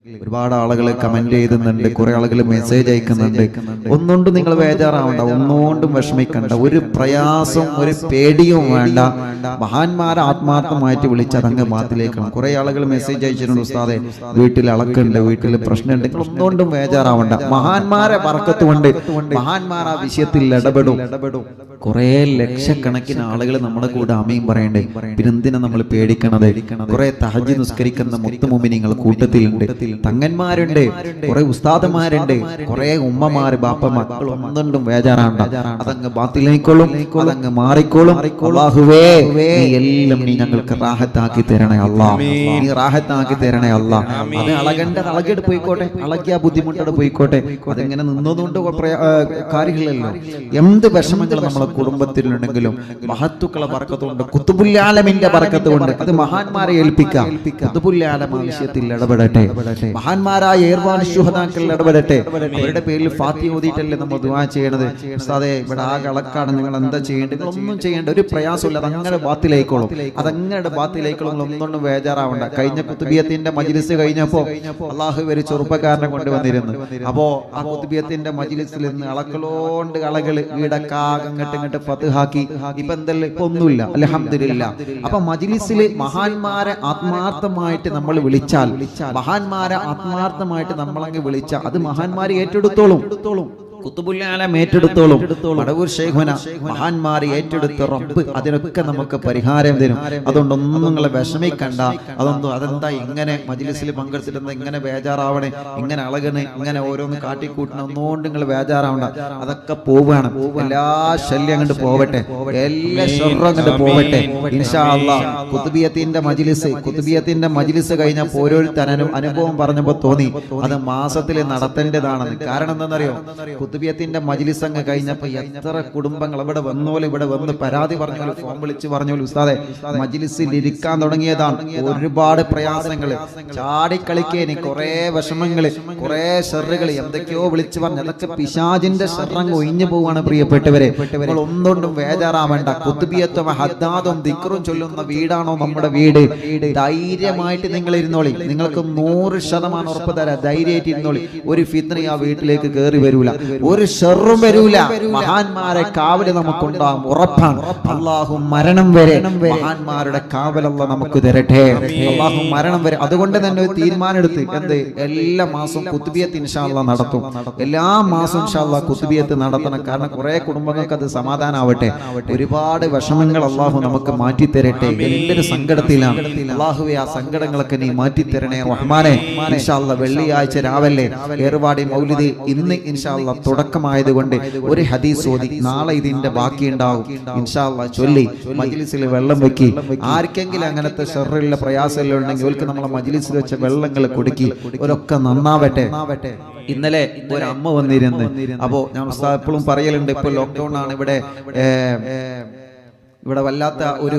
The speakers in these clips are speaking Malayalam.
ഒരുപാട് ആളുകൾ കമന്റ് ചെയ്യുന്നുണ്ട്, കുറെ ആളുകൾ മെസ്സേജ് അയക്കുന്നുണ്ട്. ഒന്നുകൊണ്ടും നിങ്ങൾ ബേജാറാവണ്ട, ഒന്നുകൊണ്ടും വിഷമിക്കണ്ട, ഒരു പ്രയാസം ഒരു പേടിയും വേണ്ട. മഹാന്മാരെ ആത്മാർത്ഥമായിട്ട് വിളിച്ച് അങ്ങ് ബാത്തിലേക്കാണ്. കുറെ ആളുകൾ മെസ്സേജ് അയച്ചിട്ടുണ്ട്, ഉസ്താദെ വീട്ടിൽ അളക്കുണ്ട്, വീട്ടിൽ പ്രശ്നമുണ്ട്. നിങ്ങൾ ഒന്നുകൊണ്ടും ബേജാറാവണ്ട. മഹാന്മാരെ ബർക്കത്ത് കൊണ്ട് മഹാന്മാർ ആ വിഷയത്തിൽ ഇടപെടും. കുറെ ലക്ഷക്കണക്കിന് ആളുകൾ നമ്മുടെ കൂടെ ആമീൻ പറയണ്ടേ. പിന്നെന്തിനാ നമ്മൾ പേടിക്കണത്? കുറെ തഹജ്ജുദ് നിസ്കരിക്കുന്ന മുത്തുമുമിനീങ്ങൾ കൂട്ടത്തിലുണ്ട്, തങ്ങന്മാരുണ്ട്, കുറെ ഉസ്താദന്മാരുണ്ട്, കുറെ ഉമ്മമാര് ബാപ്പ മക്കൾ. ഒന്നുകൊണ്ടും ബേജാറാണ്ട, അതങ്ങ് ബാത്തിലേക്കോളും, അതങ്ങ് മാറിക്കോളും. അല്ലാഹുവേ നീ എല്ലാം നീ ഞങ്ങൾക്ക് റാഹത്താക്കി തരണേ അല്ലാ, നീ റാഹത്താക്കി തരണേ അല്ലാ. അത് അളകേട് പോയിക്കോട്ടെ, അളകിയ ബുദ്ധിമുട്ടോട് പോയിക്കോട്ടെ. അതിങ്ങനെ നിന്നതുകൊണ്ട് കാര്യമില്ലല്ലോ. എന്ത് വിഷമങ്ങൾ നമ്മളെ കുടുംബത്തിലുണ്ടെങ്കിലും മഹത്തുക്കളെ ബർക്കത്തുകൊണ്ട്, ഖുതുബുൽ ആലമിന്റെ ബർക്കത്ത് കൊണ്ട് അത് മഹാന്മാരെ ഏൽപ്പിക്കാം. ഖുതുബുൽ ആലം ആവശ്യത്തിൽ ഇടപെടട്ടെ, മഹാന്മാരായ ഏർവാൻ ശുഹദാക്കൾ ഇടപെടട്ടെ. അവരുടെ പേരിൽ ഫാത്തിഹ ഓതിയിട്ടല്ലേ നമ്മൾ ദുആ ചെയ്യണത്. ഉസ്താദേ ഇവിടെ ആകെ അളക്കാണ്, നിങ്ങൾ എന്താ ചെയ്യേണ്ടത്? ഒന്നും ചെയ്യേണ്ട, ഒരു പ്രയാസമില്ല, അതങ്ങനെ ബാത്തിലേക്കോളും, അതങ്ങനെ ബാത്തിലേക്കോളും. ഒന്നൊന്നും ബേജാറാവണ്ട. കഴിഞ്ഞ കുത്തുബിയത്തിന്റെ മജ്ലിസ് കഴിഞ്ഞപ്പോ അള്ളാഹു ഒരു ചെറുപ്പക്കാരനെ കൊണ്ടുവന്നിരുന്നു. അപ്പോ ആ കുത്തുബിയത്തിന്റെ മജ്ലിസിൽ നിന്ന് അളക്കളോണ്ട് കളകള് വീടക്കാകെ ഇങ്ങോട്ട് ഫത്ഹാക്കി. ഇപ്പൊ എന്തല്ലേ, ഇപ്പൊ ഒന്നുമില്ല, അൽഹംദുലില്ലാ. അപ്പൊ മജ്ലിസിൽ മഹാന്മാരെ ആത്മാർത്ഥമായിട്ട് നമ്മൾ വിളിച്ചാൽ, മഹാന്മാരെ ആത്മാർത്ഥമായിട്ട് നമ്മളങ്ങ് വിളിച്ച അത് മഹാന്മാരെ ഏറ്റെടുത്തോളും. ഖുതുബുൽ ആലം ഏറ്റെടുത്തോളും. മടവൂർ ശൈഖുന മഹാന്മാരെ ഏറ്റെടുത്ത റബ്ബ് അതിനൊക്കെ നമുക്ക് പരിഹാരം തരും. അതുകൊണ്ടൊന്നും നിങ്ങൾ വിഷമിക്കണ്ട. അതെന്താ ഇങ്ങനെ മജ്ലിസിൽ പങ്കെടുത്തിട്ട് ഇങ്ങനെ ബേജാറാവണേ, ഇങ്ങനെ അളകണേ, ഇങ്ങനെ ഓരോന്ന് കാട്ടിക്കൂട്ടണം, ഒന്നുകൊണ്ട് നിങ്ങൾ ബേജാറാവണ്ട. അതൊക്കെ പോവുകയാണ്. എല്ലാ ശല്യം അങ്ങോട്ട് പോവട്ടെ, എല്ലാ ഷർറും അങ്ങോട്ട് പോവട്ടെ ഇൻഷാ അല്ലാഹ്. കുത്തുബിയത്തിന്റെ മജ്ലിസ് കഴിഞ്ഞപ്പോൾ ഓരോരുത്തരും അനുഭവം പറഞ്ഞപ്പോൾ തോന്നി അത് മാസത്തിൽ നടത്തേണ്ടതാണെന്ന്. കാരണം എന്താണെന്നറിയോ? കുത്തുബിയത്തിന്റെ മജ്ലിസ് അങ്ങ് കഴിഞ്ഞപ്പോ എത്ര കുടുംബങ്ങൾ ഇവിടെ വന്നോലും ഇവിടെ വന്ന് പരാതി പറഞ്ഞോലും ഫോൺ വിളിച്ച് പറഞ്ഞോലും ഉസ്താദെ മജ്ലിസിൽ ഇരിക്കാൻ തുടങ്ങിയതാണ്, ഒരുപാട് പ്രയാസങ്ങള്, ചാടിക്കളിക്കേനി, കുറെ വിഷമങ്ങള്, കുറെ ഷെറുകൾ, എന്തൊക്കെയോ വിളിച്ചു പറഞ്ഞു. അതൊക്കെ പിശാചിന്റെ ഷെറങ്ങ് ഒഴിഞ്ഞു പോവാണ്. പ്രിയപ്പെട്ടവരെ, നിങ്ങൾ ഒന്നുകൊണ്ടും ബേജാറാവേണ്ട. കുത്തുബിയത്തും ഹദ്ദാദും ദിക്റും ചൊല്ലുന്ന വീടാണോ നമ്മുടെ വീട്? ധൈര്യമായിട്ട് നിങ്ങൾ ഇരുന്നോളി. നിങ്ങൾക്ക് 100% ഉറപ്പ് തരാം, ധൈര്യമായിട്ട് ഇരുന്നോളി. ഒരു ഫിത്ന ആ വീട്ടിലേക്ക് കയറി വരൂല, ഒരു ഷർറും വരൂല. മഹാന്മാരെ കാവല് നമുക്കുണ്ടാകും, ഉറപ്പാണ്. അല്ലാഹു മരണം വരെ മഹാന്മാരുടെ കാവലല്ല നമുക്ക് തരട്ടെ. അല്ലാഹു മരണം വരെ. അതുകൊണ്ട് തന്നെ ഒരു തീരുമാനം എടുത്ത്, എന്ത്, എല്ലാ മാസവും കുത്തുബിയത്ത് ഇൻഷാ അല്ലാഹ് നടത്തും. എല്ലാ മാസവും ഇൻഷാ അല്ലാഹ് കുത്തുബിയത്ത് നടത്തണം. കാരണം കുറെ കുടുംബങ്ങൾക്ക് അത് സമാധാനാവട്ടെ. ഒരുപാട് വിഷമങ്ങൾ അല്ലാഹു നമുക്ക് മാറ്റി തരട്ടെ. എല്ലാവരും സങ്കടത്തിലാണ്. അല്ലാഹുവേ ആ സങ്കടങ്ങളൊക്കെ നീ മാറ്റി തരണേ റഹ്മാനെ. ഇൻഷാ അല്ലാഹ് വെള്ളിയാഴ്ച രാവിലെ ഏർവാടി മൗലിദ് ഇന്ന് ഇൻഷാ അല്ലാഹ് തുടക്കമായതുകൊണ്ട് ഒരു ഹദീസ് ഓതി നാളെ ഇതിന്റെ ബാക്കി ഉണ്ടാവും ഇൻഷാ അല്ലാഹ് ചൊല്ലി മജ്ലിസിൽ വെള്ളം വെക്കി. ആർക്കെങ്കിലും അങ്ങനത്തെ ഷർറുള്ള പ്രയാസമെല്ലാം ഉണ്ടെങ്കിൽ അവർക്ക് നമ്മളെ മജ്ലിസിൽ വെച്ച വെള്ളങ്ങൾ കൊടുക്കി അവരൊക്കെ നന്നാവട്ടെ. ഇന്നലെ ഒരു അമ്മ വന്നിരുന്നു. അപ്പോ ഞാൻ എപ്പോഴും പറയലുണ്ട്, ഇപ്പൊ ലോക്ക്ഡൌൺ ആണ് ഇവിടെ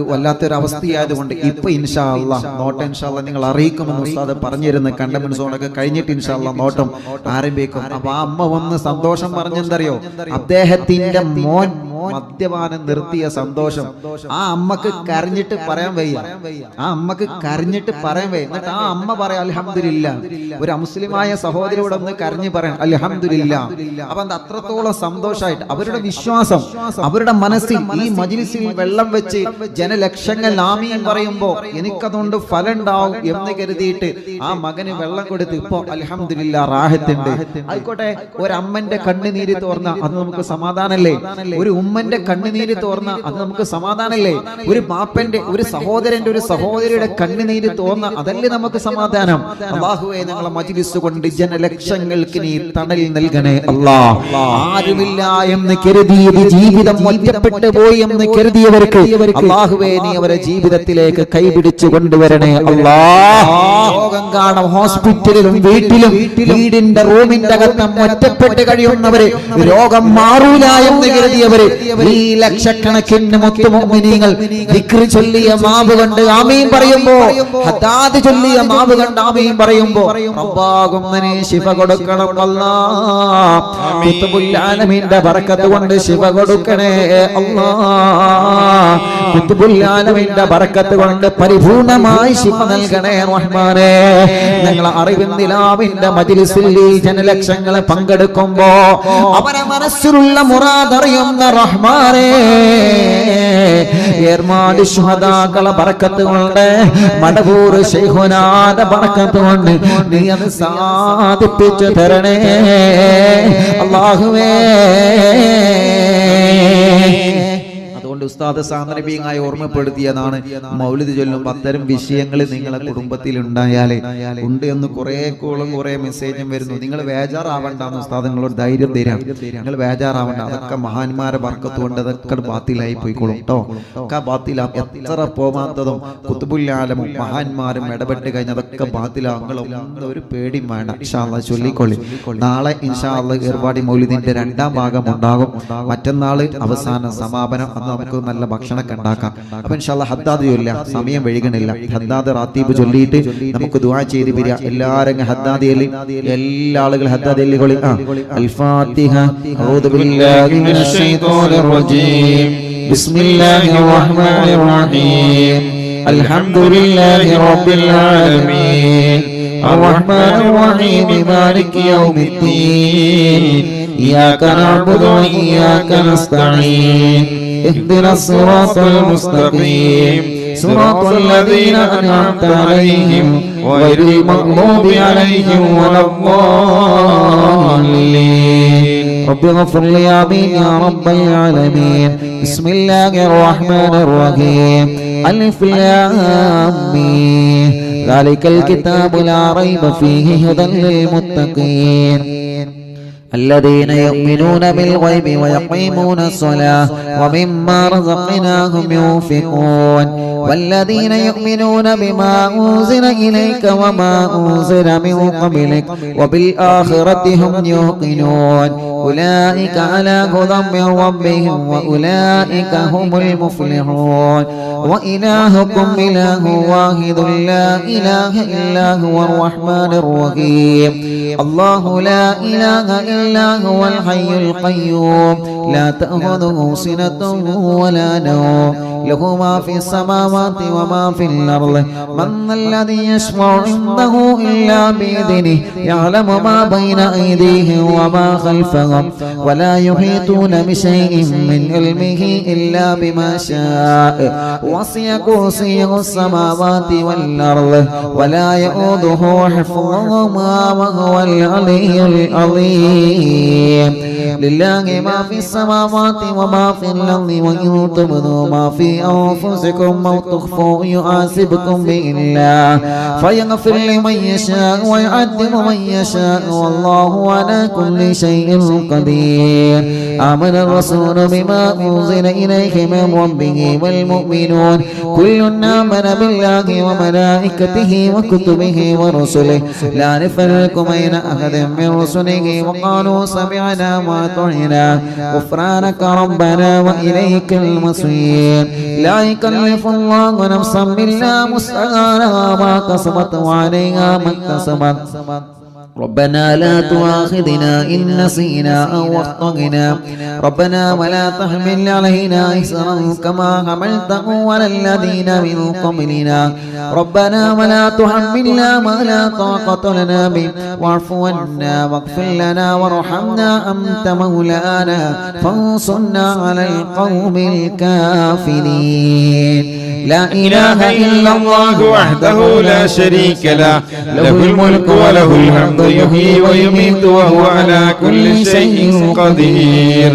വല്ലാത്തൊരു അവസ്ഥയായതുകൊണ്ട് ഇപ്പൊ ഇൻഷാ അല്ലാഹ് നോട്ടം ഇൻഷാ അല്ലാഹ് നിങ്ങൾ അറിയിക്കുമെന്ന് ഉസ്താദ് പറഞ്ഞിരുന്നു. കണ്ടമെന്റ് സോണൊക്കെ കഴിഞ്ഞിട്ട് ഇൻഷാ അല്ലാഹ് നോട്ടം ആരംഭിക്കും. അപ്പൊ ആ അമ്മ വന്ന് സന്തോഷം പറഞ്ഞെന്തറിയോ? അദ്ദേഹത്തിന്റെ മോൻ മദ്യപാനം നിർത്തിയ സന്തോഷം. ആ അമ്മക്ക് കരഞ്ഞിട്ട് പറയാൻ വയ്യ, എന്നിട്ട് ആ അമ്മ പറയാം അൽഹംദുലില്ലാ. ഒരു മുസ്ലിമായ സഹോദരിയോട് ഒന്ന് കരഞ്ഞു പറയാൻ അൽഹംദുലില്ലാ. അപ്പൊ അത്രത്തോളം സന്തോഷമായിട്ട് അവരുടെ വിശ്വാസം, അവരുടെ മനസ്സിൽ ഈ മജ്ലിസിൽ വെള്ളം വെച്ച് ജനലക്ഷങ്ങൾ ആമീൻ പറയുമ്പോ എനിക്കതുകൊണ്ട് ഫലം ഉണ്ടാവും എന്ന് കരുതിയിട്ട് ആ മകന് വെള്ളം കൊടുത്ത് ഇപ്പൊ അൽഹംദുലില്ലാ റാഹത്തുണ്ട്. ആയിക്കോട്ടെ, ഒരമ്മന്റെ കണ്ണുനീര് തോർന്ന അത് നമുക്ക് സമാധാനല്ലേ? ഒരു ഉമ്മന്റെ കണ്ണുനീര് തോർന്ന അത് നമുക്ക് സമാധാനല്ലേ? ഒരു ബാപ്പന്റെ, ഒരു സഹോദരന്റെ, ഒരു സഹോദരിയുടെ കണ്ണുനീര് തോർന്ന അതല്ലേ നമുക്ക് സമാധാനം? അല്ലാഹുവേ ഞങ്ങളെ മജ്ലിസ് കൊണ്ട് ജനലക്ഷങ്ങൾക്ക് നീ തണൽ നൽകണേ അല്ലാ. ആരുമില്ല എന്ന് കരുതിയത് ജീവിതം ഒറ്റപ്പെട്ടു പോയി എന്ന് കരുതിയവർക്ക് അല്ലാഹുവേ നീ അവരെ ജീവിതത്തിലേക്ക് കൈപിടിച്ചു കൊണ്ടുവരണേ അല്ലാ. രോഗം കാണും ഹോസ്പിറ്റലിലും വീട്ടിലും വീടിന്റെ റൂമിന്റെ അകത്തും ഒറ്റപ്പെട്ട് കഴിയുന്നവര്, രോഗം മാറൂല എന്ന് കരുതിയവര് ഈ ലക്ഷക്കണക്കിന് മുത്തുമുഅ്മിനീങ്ങൾ ദിക്ർ ചൊല്ലിയ മാവ് കണ്ട് ആമീൻ പറയുമ്പോ, ഹദ്ദാദ് ചൊല്ലിയ മാവ് കണ്ട് ആമീൻ പറയുമ്പോ റബ്ബാകുന്നനെ ശിഫ കൊടുക്കണം അല്ലാഹ്. ഖുത്ബുൽ ആലമീന്റെ ബറക്കത്ത് കൊണ്ട് ശിഫ കൊടുക്കണേ അല്ലാഹ്. ഖുത്ബുൽ ആലമീന്റെ ബറക്കത്ത് കൊണ്ട് പരിപൂർണമായി ശിഫ നൽകണേ റഹ്മാനേ. ഞങ്ങളെ അറിവിൻ നിലാവിന്റെ മജ്ലിസിൽ ഈ ജനലക്ഷങ്ങളെ പങ്കെടുക്കുമ്പോ അവരെ മനസ്സിലുള്ള മുറാദ് അറിയുന്ന റഹ്മാനേ, ഏർമാട് ശുഹദാക്കളെ ബറക്കത്ത് കൊണ്ട്, മടവൂർ ശൈഖുനാന്റെ ബറക്കത്ത് കൊണ്ട് നീ അത് സാധിപ്പിച്ചു തരണേ അല്ലാഹുവേ. അതുകൊണ്ട് ഉസ്താദ് സാന്ദർഭികമായി ഓർമ്മപ്പെടുത്തിയതാണ്, മൗലിദ് ചൊല്ലുമ്പോൾ അത്തരം വിഷയങ്ങൾ നിങ്ങളെ കുടുംബത്തിൽ ഉണ്ടായാലേ ഉണ്ട് എന്ന് കുറെ കോളും കുറെ മെസ്സേജും വരുന്നു. നിങ്ങൾ ബേജാറാവണ്ടെന്ന് ഉസ്താദ് നിങ്ങളോട് ധൈര്യം തരാം. നിങ്ങൾ ബേജാറാവണ്ട, അതൊക്കെ മഹാന്മാരെ ബർക്കത്ത് കൊണ്ട് അതൊക്കെ ബാത്തിലായി പോയിക്കോളും കേട്ടോ. ഒക്കെ ബാത്തിലാ, എത്ര പോവാത്തതും ഖുത്ബുൽ ആലമും മഹാന്മാരും ഇടപെട്ട് കഴിഞ്ഞ അതൊക്കെ ബാത്തിലാകും. ഒരു പേടിയും വേണ്ട, ഇൻഷാ അല്ലാഹ് ചൊല്ലിക്കൊള്ളി. നാളെ ഇൻഷാ അല്ലാഹ് ഏർവാടി മൗലിദിന്റെ 2ാം ഭാഗം ഉണ്ടാകും. മറ്റന്നാൾ അവസാന സമാപനം. അന്ന് നമുക്ക് നല്ല ഭക്ഷണമൊക്കെ ഉണ്ടാക്കാം. അപ്പൊ ഇൻഷാ അല്ലാഹ് ഹദ്ദാദ് ചൊല്ല, സമയം വൈകണില്ല. ഹദ്ദാദ് റാത്തീബ് ചൊല്ലിയിട്ട് നമുക്ക് ദുആ ചെയ്ത് പിരിയ. എല്ലാവരും ഹദ്ദാദ് ചൊല്ലി, എല്ലാ ആളുകളും ഹദ്ദാദ് ചൊല്ലിക്കൊള്ളി. അൽ ഫാത്തിഹ. അഊദു ബില്ലാഹി മിനശ് ശൈത്വാനിർ റജീം. ബിസ്മില്ലാഹിർ റഹ്മാനിർ റഹീം. അൽഹംദുലില്ലാഹി റബ്ബിൽ ആലമീൻ. അർറഹ്മാനിർ റഹീം. മാലികി യൗമിദ്ദീൻ. إياك نعبد وإياك نستعين. اهدنا الصراط المستقيم. صراط الذين أنعمت عليهم غير المغضوب عليهم ولا الضالين. رب اغفر لي آمين يا رب العالمين. بسم الله الرحمن الرحيم. ألف لام ميم. ذلك الكتاب لا ريب فيه هدى للمتقين الذين يؤمنون بالغيب ويقيمون الصلاة ومما رزقناهم ينفقون والذين يؤمنون بما أنزل إليك وما أنزل من قبلك وبالآخرة هم يوقنون أولئك على هدى من ربهم وأولئك هم المفلحون وإلهكم إله واحد لا إله إلا هو الرحمن الرحيم الله لا إله إلا هو الحي القيوم لا تأخذه سنة ولا نوم له ما في السماوات وما في الأرض من الذي يشفع عنده إلا بإذنه يعلم ما بين أيديهم وما خلفهم ولا يحيطون بشيء من علمه إلا بما شاء وسع كرسيه السماوات والأرض ولا يؤوده حفظهما وهو العلي العظيم لله ما في السماوات وما في الأرض وإن تبدوا ما في أنفسكم أو تخفوا يحاسبكم به الله فيغفر لمن يشاء ويعذب من يشاء والله على كل شيء قدير آمن الرسول بما أنزل إليه من ربه والمؤمنون كل آمن بالله وملائكته وكتبه ورسله لا نفرق بين أحد من رسله وقالوا سمعنا وأطعنا غفرانك ربنا وإليك المصير لا يكلف الله نفسا إلا وسعها ما كسبت وعليها ما اكتسبت ربنا لا تؤاخذنا إن نسينا أو أخطأنا ربنا ولا تحمل علينا إصرا كما حملته على الذين من قبلنا ربنا ولا تحملنا ما لا طاقة لنا به واعف عنا واغفر لنا وارحمنا أنت مولانا فانصرنا على القوم الكافرين لا إله إلا الله وحده لا شريك له له الملك وله الحمد يحيي ويميت وهو على كل شيء قدير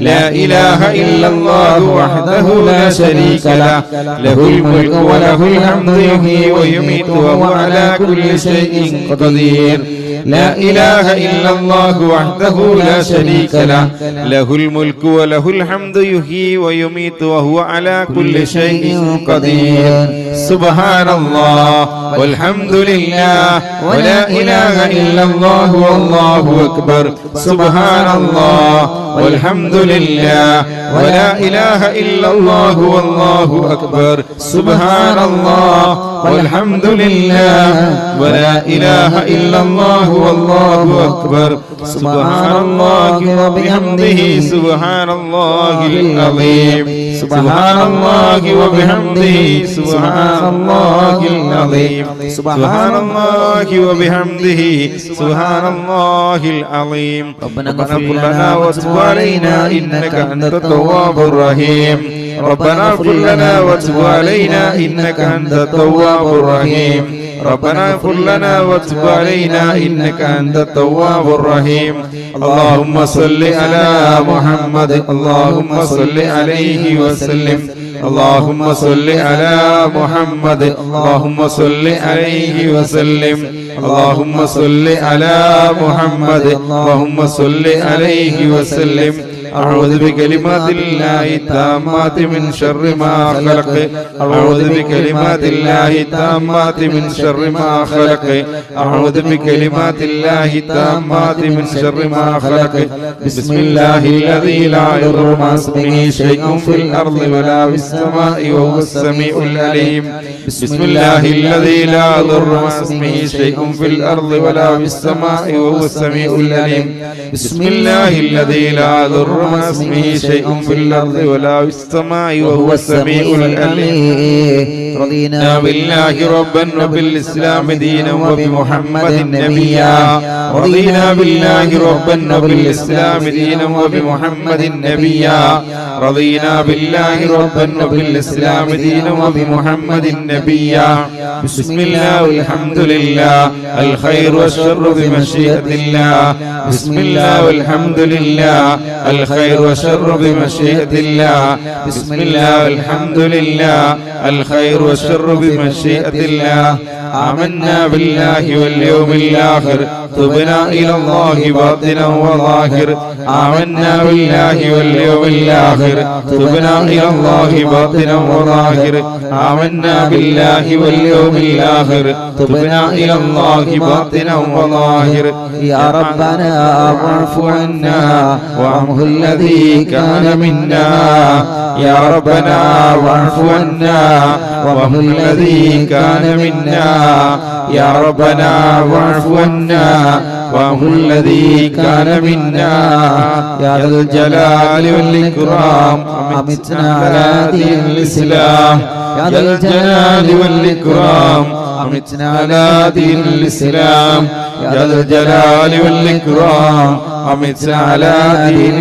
لا إله إلا الله وحده لا شريك له له الملك وله الحمد يحيي ويميت وهو على كل شيء قدير لا إله إلا الله وحده لا شريك له له الملك وله الحمد يحيي ويميت وهو على كل شيء قدير سبحان الله والحمد لله ولا إله إلا الله والله أكبر سبحان الله والحمد لله ولا إله إلا الله والله أكبر سبحان الله والحمد لله ولا إله إلا الله والله أكبر سبحان الله وبحمده سبحان الله العظيم سبحان الله وبحمده سبحان الله العظيم سبحان الله وبحمده سبحان الله العظيم ربنا اغفر لنا وتب علينا إنك أنت التواب الرحيم ربنا اغفر لنا وتب علينا إنك أنت التواب الرحيم ربنا اغفر لنا وتب علينا إنك أنت التواب الرحيم اللهم صل على محمد اللهم صل عليه وسلم اللهم صل على محمد اللهم صل عليه وسلم اللهم صل على محمد اللهم صل عليه وسلم أعوذ بكلمات الله التامات من شر ما خلق أعوذ بكلمات الله التامات من شر ما خلق أعوذ بكلمات الله التامات من شر ما خلق بسم الله الذي لا يضر مع اسمه شيء في الأرض ولا في السماء وهو السميع العليم بسم الله الذي لا يضر مع اسمه شيء في الأرض ولا في السماء وهو السميع العليم بسم الله الذي لا يضر مع اسمه شيء في الأرض ولا في السماء وهو السميع العليم رضينا بالله ربا وبالإسلام دينا وبمحمد نبيا رضينا بالله ربا وبالإسلام دينا وبمحمد نبيا رضينا بالله ربا وبالإسلام دينا وبمحمد نبيا بسم الله والحمد لله الخير والشر بمشيئة الله بسم الله والحمد لله الخير والشر بمشيئة الله بسم الله والحمد لله الخير والشر بمشيئة الله آمنا بالله واليوم الآخر تبنا إلى الله باطنا وظاهر آمنا بالله واليوم الآخر تبنا إلى الله باطنا وظاهر آمنا بالله واليوم الآخر تبنا إلى الله باطنا وظاهر يا ربنا واعف عنا وعمه الذي كان منا يا ربنا واعف عنا وعمه الذي كان منا يا ربنا واعف عنا وهو الذي كان منا يا ذا الجلال والإكرام أمتنا على دين الإسلام يا ذا الجلال والإكرام أمتنا على دين الإسلام يا ذا الجلال والإكرام أمتنا على دين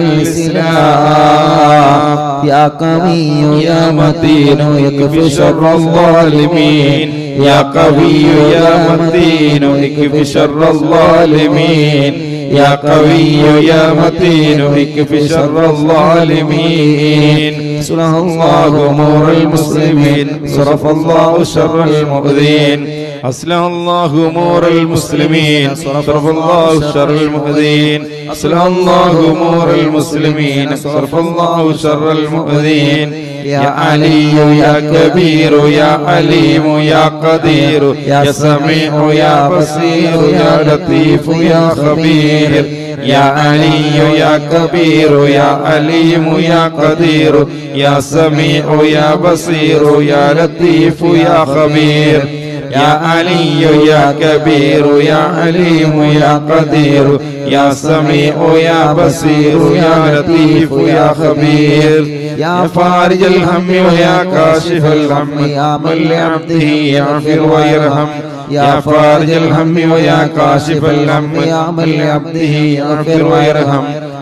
الإسلام يا قوي يا متين يكفي شر الظالمين يا قوي يا متين اكف شر الظالمين يا قوي يا متين اكف شر الظالمين صلح الله أمور المسلمين صرف الله شر المؤذين أصلح الله أمور المسلمين صرف الله شر المؤذين أصلح الله أمور المسلمين صرف الله شر المؤذين يا علي يا كبير يا عليم يا قدير يا سميع يا بصير يا لطيف يا خبير يا علي يا كبير يا عليم يا قدير يا سميع يا بصير يا لطيف يا خبير يا علي يا كبير يا عليم يا قدير يا سميع يا بصير يا لطيف يا خبير يا فارج الهم ويا كاشف الهم يا من لعبده يغفر ويرحم يا فارج الهم ويا كاشف الهم يا من لعبده يغفر ويرحم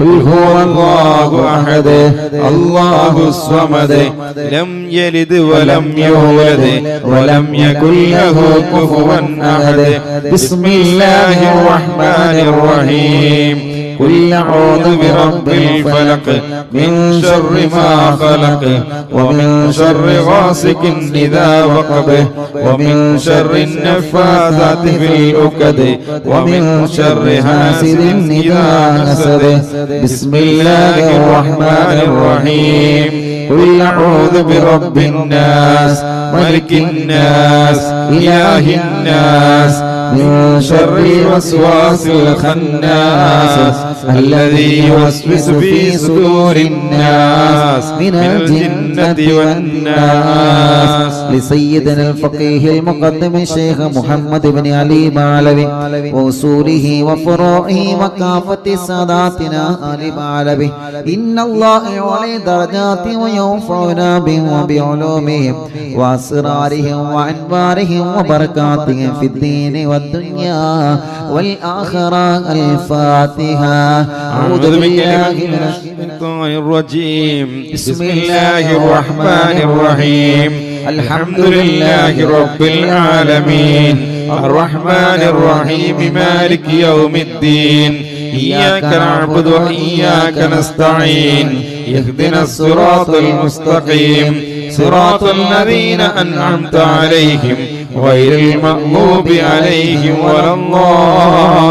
قل هو الله أحد الله الصمد لم يلد ولم يولد ولم يكن له كفوا أحد بسم الله الرحمن الرحيم قل أعوذ برب الفلق من شر ما خلق ومن شر غاسق إذا وقب ومن شر النفاثات في العقد ومن شر حاسد إذا حسد بسم الله الرحمن الرحيم قل أعوذ برب الناس ملك الناس إله الناس من شر الوسواس الخناس الذي يوسوس في صدور الناس من الجنة والناس لسيدنا الفقيه المقدم الشيخ محمد بن علي معلوي وأصوله وفروعه وكافة ساداتنا آل معلوي إن الله يعلي درجات وينفعنا بهم وبعلومهم وأسرارهم وأنوارهم وبركاتهم في الدين والدنيا والآخرة. الفاتحة. أعوذ بالله من الشيطان الرجيم بسم الله الرحمن الرحيم الحمد لله رب العالمين الرحمن الرحيم مالك يوم الدين إياك نعبد وإياك نستعين اهدنا الصراط المستقيم صراط الذين أنعمت عليهم غير المغضوب عليهم ولا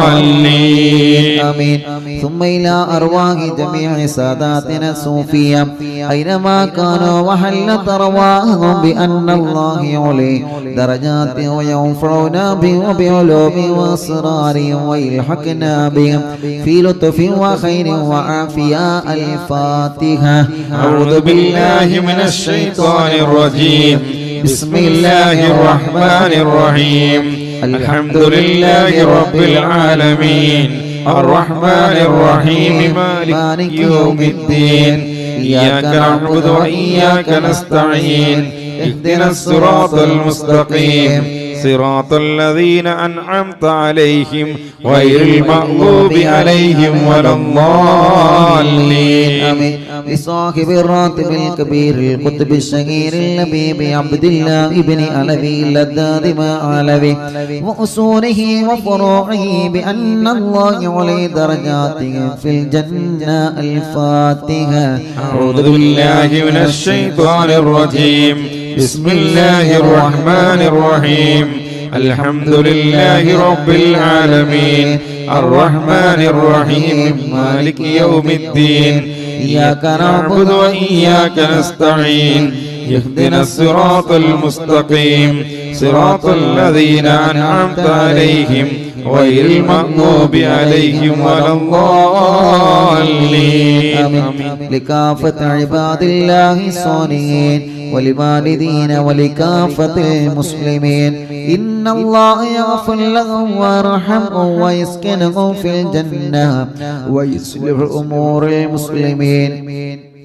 الضالين. آمين. ثم إلى أرواح جميع ساداتنا الصوفية أينما كانوا وحلت أرواحهم بأن الله يعلي درجات وينفعنا بهم وبعلومهم وأسرارهم ويلحقنا بهم في لطف وخير وعافية. الفاتحة. أعوذ بالله من الشيطان الرجيم بسم الله الرحمن الرحيم الحمد لله رب العالمين الرحمن الرحيم مالك يوم الدين إياك نعبد وإياك نستعين اهدنا الصراط المستقيم صراط الذين أنعمت عليهم غير المغضوب عليهم ولا الضالين. آمين. لصاحب الراتب الكبير القطب الشهير اللبيب عبد الله ابن علوي اللذاذ ما علوي وأصوله وفروعه بأن الله يعلي درجاته في الجنة. الفاتحة. أعوذ بالله من الشيطان الرجيم بسم الله الرحمن الرحيم الحمد لله رب العالمين الرحمن الرحيم مالك يوم الدين إياك نعبد وإياك نستعين اهدنا الصراط المستقيم صراط الذين أنعمت عليهم غير المغضوب عليهم ولا الضالين. آمين. لكافة عباد الله الصالحين ولوالدين ولكافة المسلمين إن الله يغفر لهم ويرحمهم ويسكنهم في الجنة ويصلح أمور المسلمين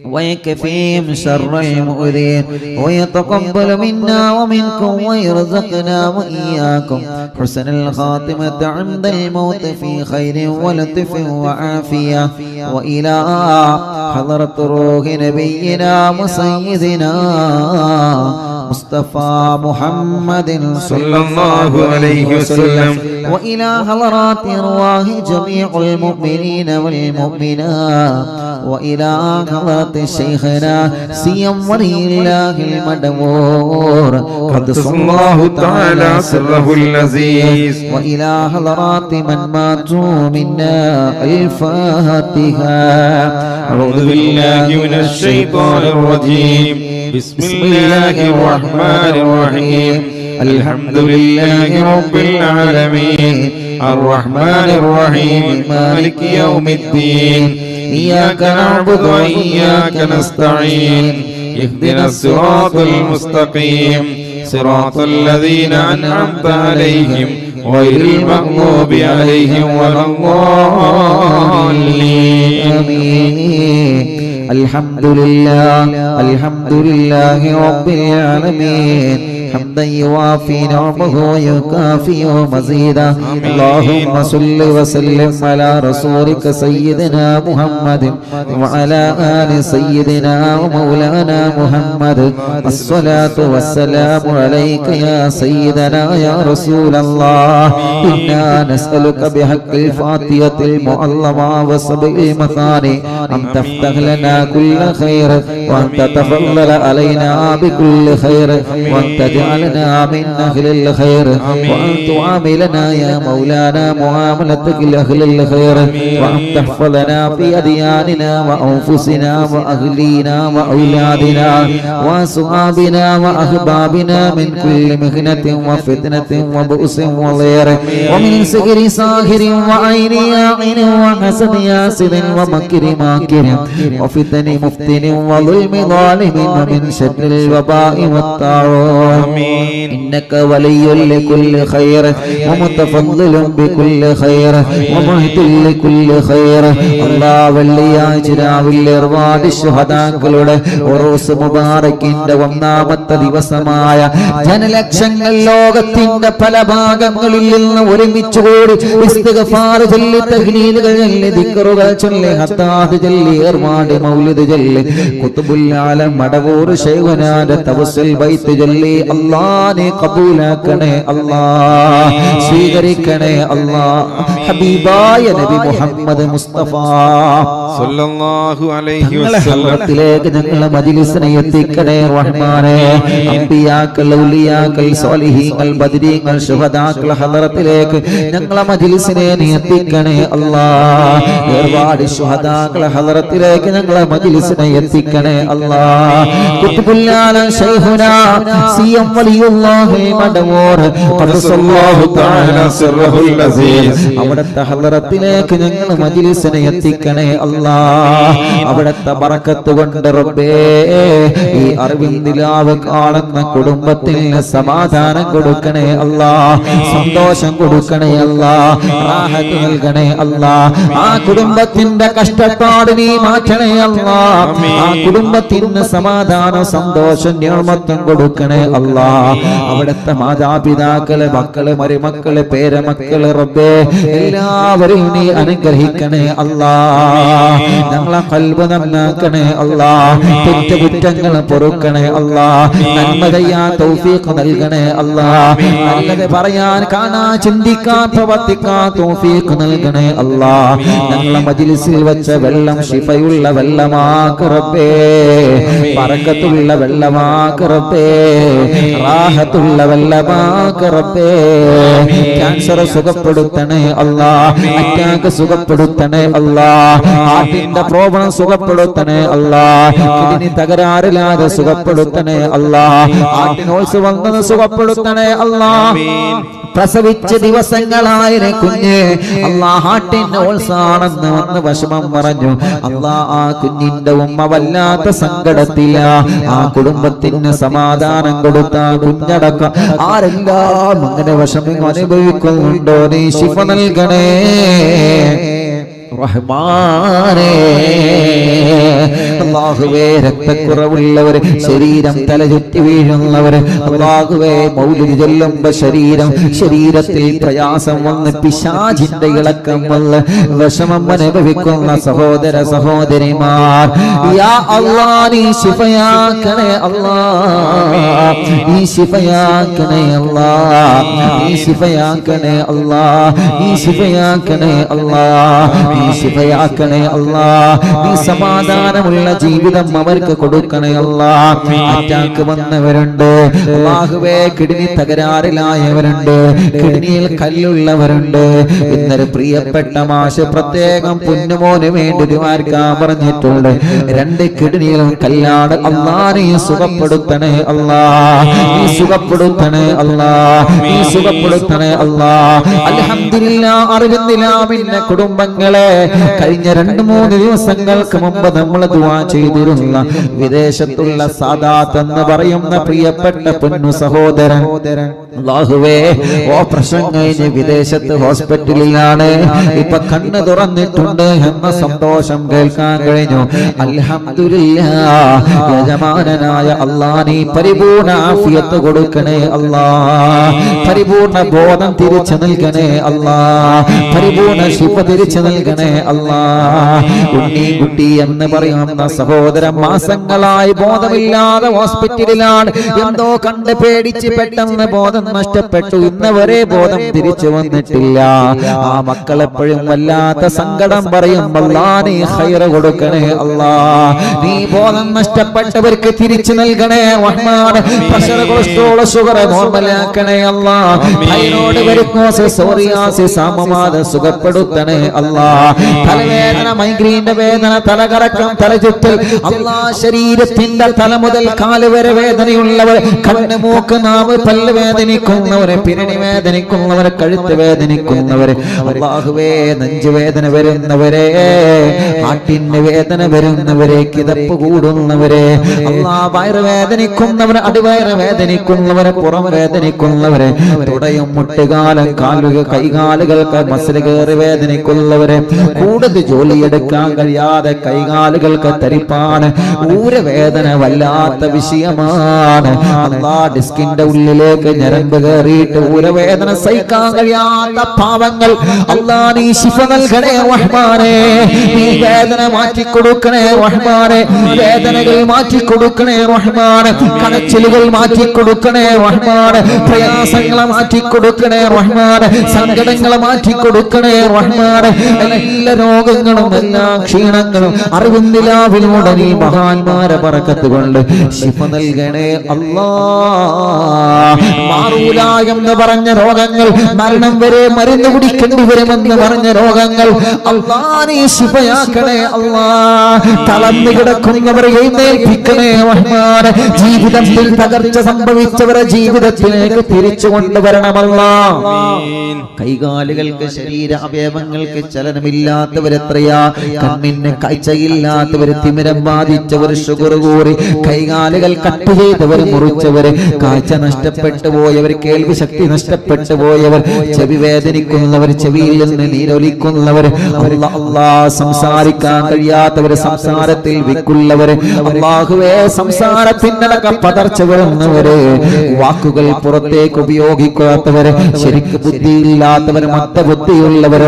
ويكفيهم شر المؤذين ويتقبل منا ومنكم ويرزقنا وإياكم حسن الخاتمة عند الموت في خير ولطف وعافية. وإلى حضرة روح نبينا وسيدنا مصطفى محمد صلى الله عليه وسلم وإلى حضرات أرواح جميع المؤمنين والمؤمنات وإلى حضرة شيخنا سيم ولي الله المدبور قدس الله تعالى سره اللذيذ وإلى حضرات من ماتوا منا. الفاتحة. أعوذ بالله من الشيطان الرجيم بسم الله الرحمن الرحيم الحمد لله رب العالمين الرحمن الرحيم مالك يوم الدين إياك نعبد وإياك نستعين اهدنا الصراط المستقيم صراط الذين أنعمت عليهم غير المغضوب عليهم ولا الضالين. آمين. الحمد لله رب العالمين حمدا يوافي نعمه ويكافئ مزيدا اللهم صل وسلم على رسولك سيدنا محمد وعلى آل سيدنا ومولانا محمد الصلاة والسلام عليك يا سيدنا يا رسول الله إنا نسألك بحق الفاتحة المعظمة وسبع المثاني أن تفتح لنا كل خير وأن تتفضل علينا بكل خير وأن تجعلنا من أهل الخير وأن تعاملنا يا مولانا معاملتك لأهل الخير وأن تحفظنا في أدياننا وأنفسنا وأهلينا وأولادنا وأصحابنا وأحبابنا من كل مهنة وفتنة وبؤس وضير ومن سحر ساحر وعين عين وحسد ياسد ومكر ماكر وفتن مفتن وظلم ظالم ومن شر الوباء والطاعون إنك ولي لكل خير ومتفضل بكل خير ومهد لكل خير الله വെള്ളിയാഴ്ച രാവിലെ ഒരുപാട് ശുഹദാക്കളുടെ ഉറൂസ് മുബാറക്കിന്റെ ഒന്നാമത്തെ ദിവസമായ ജനലക്ഷങ്ങൾ ലോകത്തിന്റെ പല ഭാഗങ്ങളിൽ നിന്ന് ഒരുമിച്ച് കൂടി ഇസ്തിഗ്ഫാർ ചൊല്ലി തഹ്ലീലുകൾ ചൊല്ലി ദിക്റുകൾ ചൊല്ലി ഹത്താദ് ചൊല്ലി ഏർവാട് മൗലിദ് ചൊല്ലി ഖുതുബുൽ ആലം മടവൂർ ശൈഖുനാന്റെ തവസ്സുൽ ബൈത്ത് ചൊല്ലി അല്ലാഹനെ ഖബൂലാക്കണേ അല്ലാഹ് സ്വീകരിക്കണേ അല്ലാഹ് ഹബീബായ നബി മുഹമ്മദ് മുസ്തഫ സല്ലല്ലാഹു അലൈഹി വസല്ലം ഹദ്റത്തിലേക്ക് ഞങ്ങളെ മജ്ലിസിനെ എത്തിക്കണേ റഹ്മാനേ അംബിയാക്കൾ ഔലിയാക്കൾ സ്വാലിഹീങ്ങൾ ബദരീങ്ങൾ ശുഹദാക്കൾ ഹദ്റത്തിലേക്ക് ഞങ്ങളെ മജ്ലിസിനെ നീ എത്തിക്കണേ അല്ലാഹ് ഒരുപാട് ശുഹദാക്കൾ ഹദ്റത്തിലേക്ക് ഞങ്ങളെ മജ്ലിസിനെ എത്തിക്കണേ അല്ലാഹ് ഖുത്ബുൽ ആലം ശൈഖുനാ സിയം വലിയുല്ലാഹി മദവൂർ ഖദ്സല്ലാഹു തആല സിർറുൽ അസീസ് അവിടുത്തെ ഹദ്റത്തിലേക്ക് ഞങ്ങളെ മജ്ലിസിനെ എത്തിക്കണേ അല്ലാഹ് അവിടുത്തെ ബറക്കത്ത് കൊണ്ട് റബ്ബേ ഈ അറിവിൻ നിലാവ് കാണുന്ന കുടുംബത്തിന് സമാധാനം കൊടുക്കണേ അല്ലാഹ് സന്തോഷം കൊടുക്കണേ അല്ലാഹ് റാഹത്ത് നൽകണേ അല്ലാഹ് ആ കുടുംബത്തിന്റെ കഷ്ടപ്പാട് നീ മാറ്റണേ അല്ലാഹ് ആ കുടുംബത്തിന് സമാധാനം സന്തോഷം നിഅമത്തും കൊടുക്കണേ അല്ലാഹ് അവിടുത്തെ മാതാപിതാക്കളെ മക്കളെ മരുമക്കളെ പേരമക്കളെ റബ്ബേ എല്ലാവരെയും നീ അനുഗ്രഹിക്കണേ അല്ലാഹ് ഞങ്ങളെ ഖൽബ് നന്നാക്കണേ അല്ലാഹ് തെറ്റുകുറ്റങ്ങൾ പൊറുക്കണേ അല്ലാഹ് നന്മ ചെയ്യാൻ തൗഫീഖ് നൽകണേ അല്ലാഹ് നല്ലത് പറയാൻ കാണാൻ ചിന്തിക്കാൻ പ്രവർത്തിക്കാൻ തൗഫീഖ് നൽകണേ അല്ലാഹ് ഞങ്ങളെ മജ്ലിസിൽ വെച്ച വെള്ളം ശിഫയുള്ള വെള്ളമാക്ക് റബ്ബേ ബറക്കത്തുള്ള വെള്ളമാക്ക് റബ്ബേ റാഹത്തുള്ള വെള്ളമാക്ക് റബ്ബേ ക്യാൻസർ സുഖപ്പെടുത്തണേ അല്ലാഹ് അറ്റാക്ക് സുഖപ്പെടുത്തണേ അല്ലാഹ് ഹാർട്ടിന്റെ പ്രോബ്ലം സുഖപ്പെടുത്തണേ അല്ലാഹ് കിഡ്നി തകരാറില്ലാതെ സുഖപ്പെടുത്തണേ അല്ലാഹ് ഹാർട്ടിനോൾസ് വന്നത് സുഖപ്പെടുത്തണേ അല്ലാഹ് പ്രസവിച്ച ദിവസങ്ങളായ കുഞ്ഞ് അല്ലാഹ് ഹാർട്ടിന്റെ ഓൾസാണെന്ന് വന്ന് വിഷമം പറഞ്ഞു അല്ലാഹ് ആ കുഞ്ഞിന്റെ ഉമ്മ വല്ലാത്ത സങ്കടത്തില ആ കുടുംബത്തിന് സമാധാനം കൊടുത്ത കുഞ്ഞടക്കം ആരെല്ലാം അങ്ങനെ വിഷമം അനുഭവിക്കുന്നുണ്ടോ നീ ശിഫ നൽകണേ റഹ്മാനേ അല്ലാഹുവേ രക്തക്കുറവുള്ളവർ ശരീരം തലചുറ്റി വീഴുന്നവർ അല്ലാഹുവേ മൗലിദ് ചൊല്ലുമ്പോൾ ശരീരത്തിൽ പ്രയാസം വന്ന് പിശാചിന്റെ ഇളക്കം വന്ന് വിഷമം അനുഭവിക്കുന്ന സഹോദര സഹോദരിമാർ യാ അല്ലാഹ് നീ ശിഫയാക്കണേ അല്ലാഹ് നീ ശിഫയാക്കണേ അല്ലാഹ് നീ ശിഫയാക്കണേ അല്ലാഹ് നീ ശിഫയാക്കണേ അല്ലാഹ് നീ ശിഫയാക്കണേ അല്ലാഹ് നീ സമാധാനമുള്ള ജീവിതം അവർക്ക് കൊടുക്കണേ അല്ലാഹ് അറ്റാക്ക് വന്നവരുണ്ട് അല്ലാഹുവേ കിഡ്നി തകരാറിലായവരുണ്ട് കിഡ്നിയിൽ കല്ലുള്ളവരുണ്ട് ഇന്നൊരു പ്രിയപ്പെട്ട മാഷ് പ്രത്യേകം പൊന്നുമോന് വേണ്ടി ദുആർക്കാൻ പറഞ്ഞിട്ടുണ്ട് 2 കിഡ്നിയിലും കല്ലാണ് അല്ലാഹ് നീ സുഖപ്പെടുത്തണേ അല്ലാഹ് നീ സുഖപ്പെടുത്തണേ അല്ലാഹ് നീ സുഖപ്പെടുത്തണേ അല്ലാഹ് അൽഹംദുലില്ലാഹ് അറിവിന്നില്ല പിന്നെ കുടുംബങ്ങളെ കഴിഞ്ഞ 2-3 ദിവസങ്ങൾക്ക് മുമ്പ് നമ്മൾ ദുആ ചെയ്തിരുന്ന വിദേശത്തുള്ള സാദാത്ത് എന്ന് പറയുന്ന പ്രിയപ്പെട്ട പൊന്നു സഹോദരൻ അല്ലാഹുവേ ഓപ്പറേഷൻ കഴിഞ്ഞ് വിദേശത്ത് ഹോസ്പിറ്റലിലാണ്, ഇപ്പൊ കണ്ണ് തുറന്നിട്ടുണ്ട് എന്ന സന്തോഷം കേൾക്കാൻ കഴിഞ്ഞു. അൽഹംദുലില്ലാഹ്. യജമാനനായ അല്ലാഹ് നീ പരിപൂർണ ആഫിയത്ത് കൊടുക്കണേ അല്ലാഹ്, പരിപൂർണ ബോധം തിരിച്ചു നൽകണേ അല്ലാഹ്, പരിപൂർണ ശിഫ തിരിച്ചു നൽകണേ അല്ലാഹ്. ഉണ്ണിക്കുട്ടി എന്ന് പറയുന്ന സഹോദരൻ മാസങ്ങളായി ബോധമില്ലാതെ ഹോസ്പിറ്റലിലാണ്. എന്തോ കണ്ട് പേടിച്ച് പെട്ടെന്ന് ബോധം നഷ്ടപ്പെട്ടു. ഇന്നവരെ ബോധം തിരിച്ചു വന്നിട്ടില്ല. ആ മക്കൾ എപ്പോഴും വല്ലാത്ത സങ്കടം പറയും. അല്ലാഹ് നീ ഖൈർ കൊടുക്കണേ അല്ലാഹ്, നീ ബോധം നഷ്ടപ്പെട്ടവർക്ക് തിരിച്ചു നൽകണേ റഹ്മാൻ. പ്രഷർ, കൊളസ്ട്രോൾ, ഷുഗർ നോർമലാക്കണേ അല്ലാഹ്. തൈറോയ്ഡ്, വെരിക്കോസ്, സോറിയാസിസ്, ആമവാദം സുഖപ്പെടുത്തണേ അല്ലാഹ്. തലവേദന, മൈഗ്രെയിന്റെ വേദന, തലകറക്കം, തലചുറ്റൽ അല്ലാഹ്, ശരീരത്തിന്റെ തല മുതൽ കാല് വരെ വേദനയുള്ളവർ, കണ്ണ്, മൂക്ക്, നാവ്, പല്ല് വേദനിക്കുന്നവരെ, പിരടി വേദനിക്കുന്നവരെ, കഴുത്ത് വേദനിക്കുന്നവരെ, അല്ലാഹുവേ നെഞ്ചു വേദന വരുന്നവരെ, ഹാർട്ടിന് വേദന വരുന്നവരെ, കിതപ്പ് കൂടുന്നവരെ, അല്ലാഹ് വയറ് വേദനിക്കുന്നവരെ, അടിവയറ് വേദനിക്കുന്നവരെ, പുറം വേദനിക്കുന്നവരെ, തുടയും മുട്ടുകാലം, കാലുകൾ, കൈകാലുകൾക്ക് മസിൽ കയറി വേദനിക്കുന്നവരെ, കൂടുതൽ ജോലിയെടുക്കാൻ കഴിയാതെ കൈകാലുകൾക്ക് തരിപ്പാണ്, ഊരവേദന വല്ലാത്ത വിഷയമാണ്. അല്ലാഹ് ഡിസ്കിന്റെ ഉള്ളിലേക്ക് ഞരമ്പ് കയറിയിട്ട് ഊരവേദന സഹിക്കാൻ കഴിയാത്ത പാവങ്ങൾ, അല്ലാഹ് നീ ശിഫ നൽകണേ റഹ്മാനേ, നീ വേദന മാറ്റി കൊടുക്കണേ റഹ്മാനേ, വേദനകൾ മാറ്റി കൊടുക്കണേ റഹ്മാനേ, കടച്ചിലുകൾ മാറ്റി കൊടുക്കണേ റഹ്മാനേ, പ്രയാസങ്ങളെ മാറ്റി കൊടുക്കണേ റഹ്മാനേ, സങ്കടങ്ങളെ മാറ്റി കൊടുക്കണേ റഹ്മാനേ, എല്ലാ രോഗങ്ങളും എല്ലാ ക്ഷീണങ്ങളും അറിവിന്ദിലാവിലൂടെ നീ മഹാന്മാരെ ബറക്കത്ത് കൊണ്ട് ശിഫ നൽകണേ അല്ലാഹ്. മാറൂല എന്ന് പറഞ്ഞ രോഗങ്ങൾ, മരണം വരെ മരുന്ന് കുടിക്കേണ്ടി വരുമെന്ന് പറഞ്ഞ രോഗങ്ങൾ അല്ലാഹ് നീ ശിഫയാക്കണേ അല്ലാഹ്. തളർന്നു കിടക്കുന്നവരെ എഴുന്നേൽപ്പിക്കണേ റഹ്മാൻ. ജീവിതത്തിൽ തകർച്ച സംഭവിച്ചവരെ ജീവിതത്തിലേക്ക് തിരിച്ചു കൊണ്ടുവരണമല്ലാഹ്. കൈകാലുകൾക്ക്, ശരീര അവയവങ്ങൾക്ക് ചലനമില്ലാത്തവരെത്രയാ, കണ്ണിന് കാഴ്ചയില്ലാത്തവർ, തിമിരം ബാധിച്ചവർ, ഷുഗർ കൂറി, കൈകാലുകൾ കട്ട് ചെയ്തവർ, മുറിച്ചവർ, കാഴ്ച നഷ്ടപ്പെട്ടു പോയവർ, കേൾവി ശക്തി നഷ്ടപ്പെട്ടു പോയവർ, ചെവി വേദനിക്കുന്നവർ, ചെവിയിൽ നിന്ന് നീരൊലിക്കുന്നവർ, അല്ലാഹ് സംസാരിക്കാൻ കഴിയാത്തവർ, സംസാരത്തിൽ വിക്കുള്ളവർ, അല്ലാഹുവേ സംസാരത്തിനടക്കം പതർച്ച വരുന്നവര്, വാക്കുകൾ പുറത്തേക്ക് ഉപയോഗിക്കാത്തവർ, ശരിക്ക് ബുദ്ധിയില്ലാത്തവർ, മത്തബുദ്ധിയുള്ളവർ,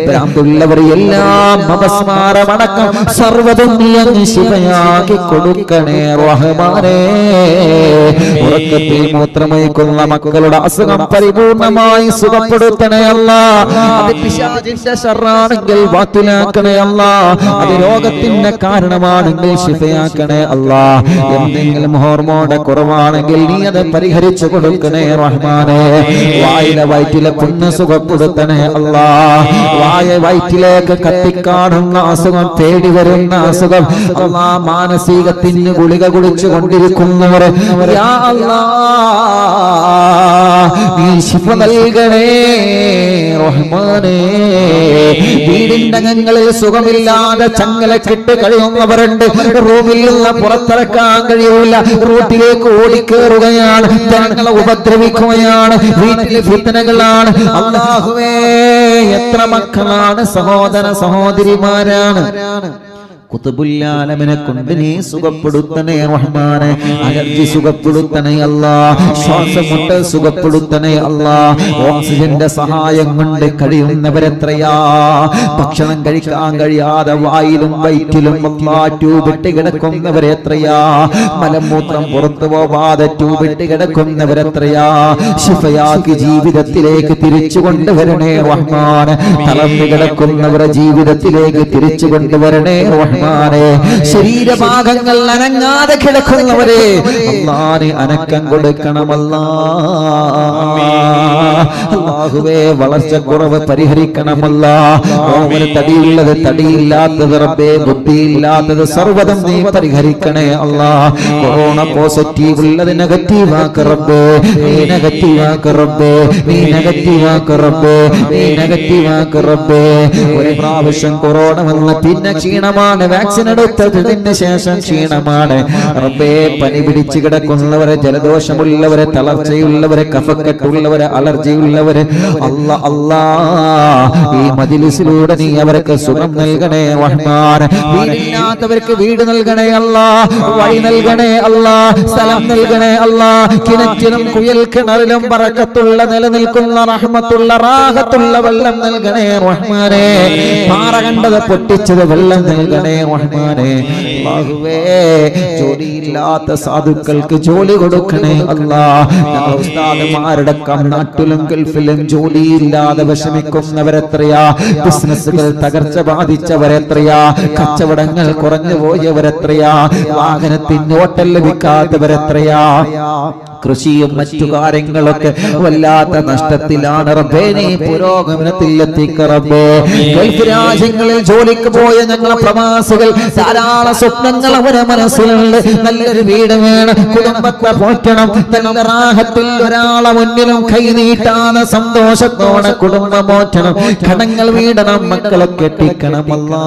ഭ്രാന്തുള്ളവർ, എല്ലാം അപസ്മാരമടക്കം സർവ്വതും നീ അങ്ങ് ശിഫയാക്കി കൊടുക്കണേ റഹ്മാനേ. ഉറക്കത്തിൽ മൂത്രമൊഴിക്കുന്ന മക്കളുടെ അസുഖം പരിപൂർണമായി സുഖപ്പെടുത്തണേ അല്ലാഹ്. അത് പിശാചിന്റെ ശർറാണെങ്കിൽ ബാത്തിലാക്കണേ അല്ലാഹ്. അത് രോഗത്തിന്റെ കാരണമാണെങ്കിൽ ശിഫയാക്കണേ അല്ലാഹ്. എന്തെങ്കിലും ഹോർമോണിന്റെ കുറവാണെങ്കിൽ നീ അത് പരിഹരിച്ചു കൊടുക്കണേ റഹ്മാനേ. വായിലെ വയറ്റിലെ പുണ്ണ് സുഖപ്പെടുത്തണേ അല്ലാഹ്. വായ വയറ്റിലേക്ക് കത്തിക്കാണുന്ന അസുഖം, തേടി വരുന്ന അസുഖം അല്ലാഹ്, മാനസികത്തിന് ഗുളിക കുടിച്ചു കൊണ്ടിരിക്കുന്നവർ യാ അല്ലാഹ് നീ ശിഫ നൽകണേ റഹ്മാനേ. വീടിന്റെ അകങ്ങളിൽ സുഖമില്ലാതെ ചങ്ങലക്കിട്ട് കഴിയുന്നവരുണ്ട്. റൂമിൽ നിന്ന് പുറത്തിറക്കാൻ കഴിയൂല, റൂട്ടിലേക്ക് ഓടിക്കേറുകയാണ്, ജനങ്ങളെ ഉപദ്രവിക്കുകയാണ്, വീട്ടിലെ ഫിത്നകളാണ്. അല്ലാഹുവേ എത്ര മക്കളാണ്, സഹോദര സഹോദരിമാരാണ്. കുതുബുല്ലാലമിനെ കൊണ്ട് നീ സുഖപ്പെടുത്തണേ റഹ്മാനെ. അലർജി സുഖപ്പെടുത്തണേ അല്ലാഹ്. ശ്വാസമുട്ടൽ സുഖപ്പെടുത്തണേ അല്ലാഹ്. ഓക്സിജന്റെ സഹായം കൊണ്ട് കഴിയുന്നവരെത്രയാ. ഭക്ഷണം കഴിക്കാൻ കഴിയാതെ വായിലും വയറ്റിലും ട്യൂബിട്ട് കിടക്കുന്നവരെത്രയാ. മലമൂത്രം പുറത്തു പോവാതെ ട്യൂബിട്ട് കിടക്കുന്നവരെത്രയാ. ശിഫയാക്കി ജീവിതത്തിലേക്ക് തിരിച്ചു കൊണ്ടുവരണേ റഹ്മാൻ. തളർന്നു കിടക്കുന്നവരെ ജീവിതത്തിലേക്ക് തിരിച്ചു കൊണ്ടുവരണേ റഹ്മാൻ. ശരീരഭാഗങ്ങൾ അനങ്ങാതെ കിടക്കുന്നവരെ അല്ലാഹുവേ അനക്കം കൊടുക്കണമല്ലാ. അല്ലാഹുവേ വളർച്ചക്കുറവ് പരിഹരിക്കണമല്ലാ. ഓമന് തടിയുള്ളത് തടിയില്ലാത്തത് റബ്ബേ, ബുദ്ധിയില്ലാത്തത് സർവ്വതും നീ പരിഹരിക്കണേ അല്ലാ. കൊറോണ പോസിറ്റീവ് ഉള്ളത് നെഗറ്റീവാക്ക് റബ്ബേ, നീ നെഗറ്റീവാക്ക് റബ്ബേ, നീ നെഗറ്റീവാക്ക് റബ്ബേ, നീ നെഗറ്റീവാക്ക് റബ്ബേ. ഒരു പ്രാവശ്യം കൊറോണ വന്ന് പിന്നെ ക്ഷീണമാണ്, വാക്സിൻ എടുത്തതിന് ശേഷം ക്ഷീണമാണ് റബ്ബേ. പനി പിടിച്ചു കിടക്കുന്നവരെ, ജലദോഷമുള്ളവരെ, തളർച്ചയുള്ളവരെ, കഫക്കെട്ടുള്ളവരെ, അലർജിയുള്ളവരെ, അല്ലാ അല്ലാ ഈ മജ്‌ലിസിലൂടെ നീ അവർക്ക് സുഖം നൽകണേ റഹ്മാൻ. വീടില്ലാത്തവർക്ക് വീട് നൽകണേ അല്ലാ, വഴി നൽകണേ അല്ലാ, സ്ഥലം നൽകണേ അല്ലാ. കിണറ്റിലും കുയൽ കിണറിലും ബറക്കത്തുള്ള നിലനിൽക്കുന്ന റഹ്മത്തുള്ള റാഹത്തുള്ള വെള്ളം നൽകണേ റഹ്മാനേ. പാറ കണ്ടത് പൊട്ടിച്ചത് വെള്ളം നൽകണേ റഹ്മാനേ. അല്ലാഹുവേ, ജോലിയില്ലാത്ത സാധുക്കൾക്ക് ജോലി കൊടുക്കണേ അല്ലാ. ഞങ്ങൾ ഉസ്താദുമാരുടെ നാട്ടിലും ഗൾഫിലും ജോലിയില്ലാതെ വിഷമിക്കുന്നവരെത്രയാ, ബിസിനസ്സുകൾ തകർച്ച ബാധിച്ചവരെത്രയാ, കച്ചവടങ്ങൾ കുറഞ്ഞു പോയവരെത്രയാ, വാഹനത്തിന് ഓട്ടം ലഭിക്കാത്തവരെത്രയാ, കൃഷിയും മറ്റു കാര്യങ്ങളൊക്കെ വല്ലാത്ത നഷ്ടത്തിലാണ് റബ്ബേ. നീ പുരോഗമനത്തിൽ എത്തിക്ക റബ്ബേ. ഗൾഫ് രാജ്യങ്ങളിൽ ജോലിക്ക് പോയ ഞങ്ങളെ പ്രവാസികൾ ധാരാളം സ്വപ്നങ്ങൾ അവരെ മനസ്സിലുണ്ട്. നല്ലൊരു വീട് വേണം, കുടുംബത്തെ പോറ്റണം, നല്ല റാഹത്തിൽ ഒരാളെ മുന്നിലും കൈനീട്ടാതെ സന്തോഷത്തോടെ കുടുംബം പോറ്റണം, കടങ്ങൾ വീടണം, മക്കളെ കെട്ടിക്കണം. അല്ലാ,